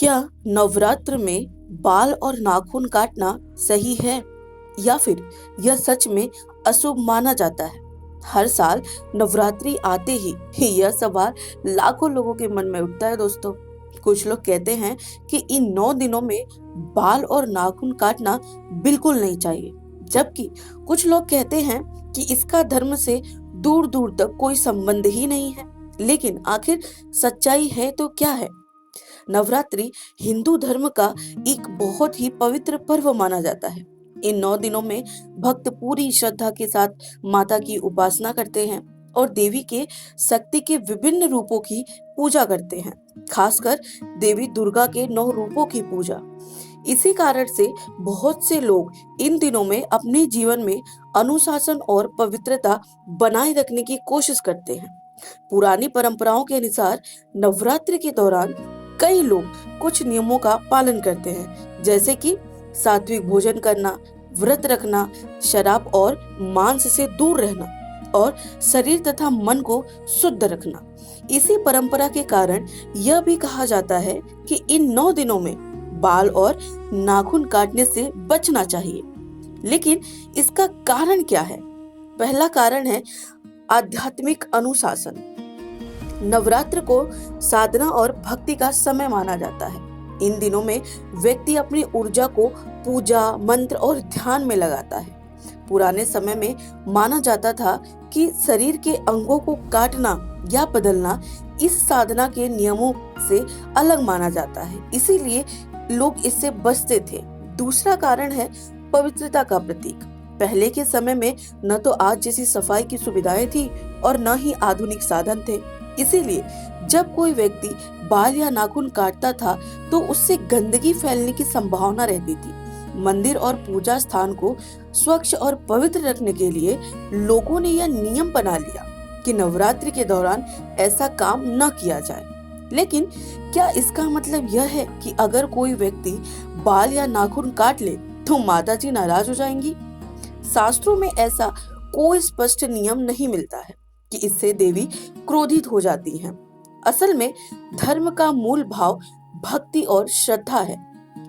क्या नवरात्र में बाल और नाखून काटना सही है या फिर यह सच में अशुभ माना जाता है? हर साल नवरात्रि आते ही यह सवाल लाखों लोगों के मन में उठता है दोस्तों। कुछ लोग कहते हैं कि इन 9 दिनों में बाल और नाखून काटना बिल्कुल नहीं चाहिए, जबकि कुछ लोग कहते हैं कि इसका धर्म से दूर दूर तक कोई संबंध ही नहीं है। लेकिन आखिर सच्चाई है तो क्या है? नवरात्रि हिंदू धर्म का एक बहुत ही पवित्र पर्व माना जाता है। इन 9 दिनों में भक्त पूरी श्रद्धा के साथ माता की उपासना करते हैं और देवी के शक्ति के विभिन्न रूपों की पूजा करते हैं, खासकर देवी दुर्गा के 9 रूपों की पूजा। इसी कारण से बहुत से लोग इन दिनों में अपने जीवन में अनुशासन और पवित्रता बनाए रखने की कोशिश करते हैं। पुरानी परंपराओं के अनुसार नवरात्रि के दौरान कई लोग कुछ नियमों का पालन करते हैं, जैसे कि सात्विक भोजन करना, व्रत रखना, शराब और मांस से दूर रहना और शरीर तथा मन को शुद्ध रखना। इसी परंपरा के कारण यह भी कहा जाता है कि इन 9 दिनों में बाल और नाखून काटने से बचना चाहिए। लेकिन इसका कारण क्या है? पहला कारण है आध्यात्मिक अनुशासन। नवरात्र को साधना और भक्ति का समय माना जाता है। इन दिनों में व्यक्ति अपनी ऊर्जा को पूजा, मंत्र और ध्यान में लगाता है। पुराने समय में माना जाता था कि शरीर के अंगों को काटना या बदलना इस साधना के नियमों से अलग माना जाता है, इसीलिए लोग इससे बचते थे। दूसरा कारण है पवित्रता का प्रतीक। पहले के समय में न तो आज जैसी सफाई की सुविधाएं थी और न ही आधुनिक साधन थे, इसीलिए जब कोई व्यक्ति बाल या नाखून काटता था तो उससे गंदगी फैलने की संभावना रहती थी। मंदिर और पूजा स्थान को स्वच्छ और पवित्र रखने के लिए लोगों ने यह नियम बना लिया कि नवरात्रि के दौरान ऐसा काम न किया जाए। लेकिन क्या इसका मतलब यह है कि अगर कोई व्यक्ति बाल या नाखून काट ले तो माता जी नाराज हो जाएंगी? शास्त्रों में ऐसा कोई स्पष्ट नियम नहीं मिलता है कि इससे देवी क्रोधित हो जाती हैं। असल में धर्म का मूल भाव भक्ति और श्रद्धा है।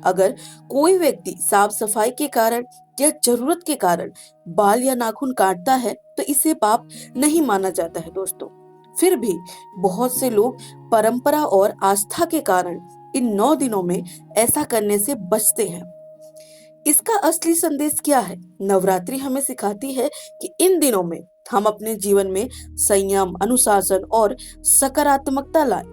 अगर कोई व्यक्ति साफ सफाई के कारण या जरूरत के कारण बाल या नाखून काटता है तो इसे पाप नहीं माना जाता है दोस्तों। फिर भी बहुत से लोग परंपरा और आस्था के कारण इन 9 दिनों में ऐसा करने से बचते हैं। इसका असली संदेश क्या है? नवरात्रि हमें सिखाती है कि इन दिनों में हम अपने जीवन में संयम, अनुशासन और सकारात्मकता लाएं,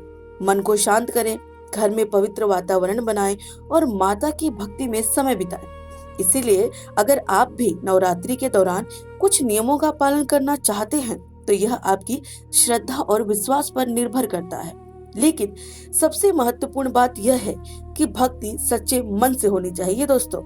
मन को शांत करें, घर में पवित्र वातावरण बनाएं और माता की भक्ति में समय बिताएं। इसीलिए अगर आप भी नवरात्रि के दौरान कुछ नियमों का पालन करना चाहते हैं तो यह आपकी श्रद्धा और विश्वास पर निर्भर करता है। लेकिन सबसे महत्वपूर्ण बात यह है कि भक्ति सच्चे मन से होनी चाहिए दोस्तों,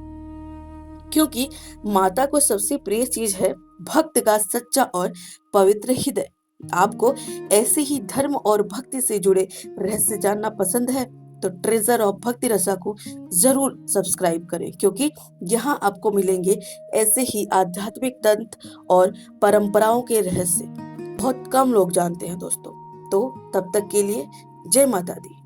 क्योंकि माता को सबसे प्रिय चीज है भक्त का सच्चा और पवित्र हृदय। आपको ऐसे ही धर्म और भक्ति से जुड़े रहस्य जानना पसंद है तो ट्रेजर ऑफ भक्ति रसा को जरूर सब्सक्राइब करें, क्योंकि यहाँ आपको मिलेंगे ऐसे ही आध्यात्मिक तंत्र और परंपराओं के रहस्य बहुत कम लोग जानते हैं दोस्तों। तो तब तक के लिए जय माता दी।